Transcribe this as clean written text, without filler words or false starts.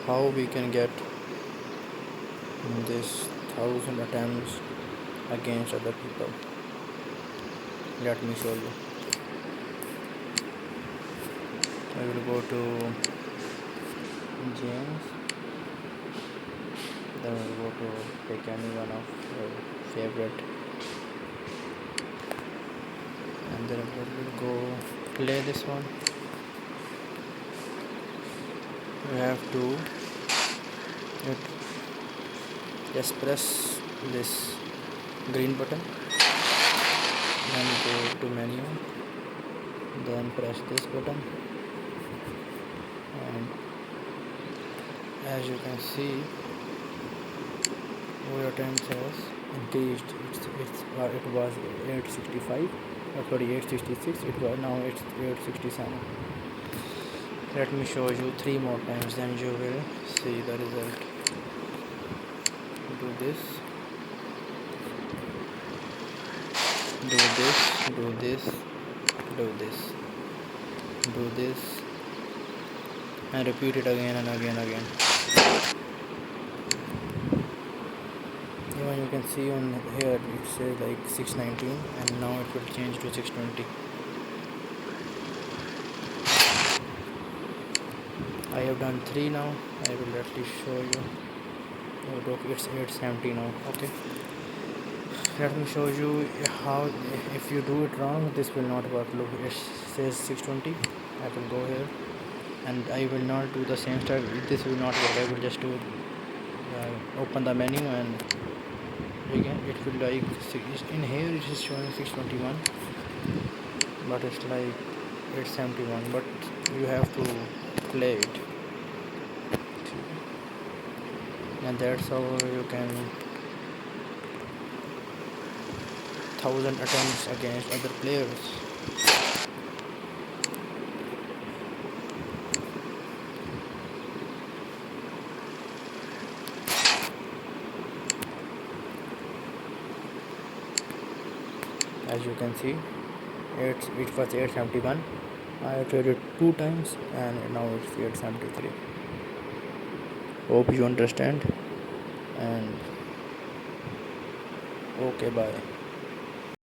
how we can get this 1,000 attempts against other people. Let me show you. I will go to James, then I will go to pick any one of your favorite, and then I will go play this one. You have to just press this green button, then go to menu, then press this button, and as you can see your attempts has increased. It was 865, sorry 866, it was now it's 867. Let me show you 3 more times, then you will see the result. Do this, do this, do this, do this, do this, and repeat it again and again. Even you can see on here it says like 619, and now it will change to 620. I have done 3 now. I will at least show you. Look, it's 870 now. Okay, let me show you how. If you do it wrong, this will not work. Look, it says 620. I will go here and I will not do the same step. This will not work. I will just do open the menu, and again it will like in here it is showing 621, but it's like 871, but you have to play it, and that's how you can 1,000 attempts against other players. As you can see, it was 871. I tried it 2 times and now it's 873. Hope you understand, and okay, bye.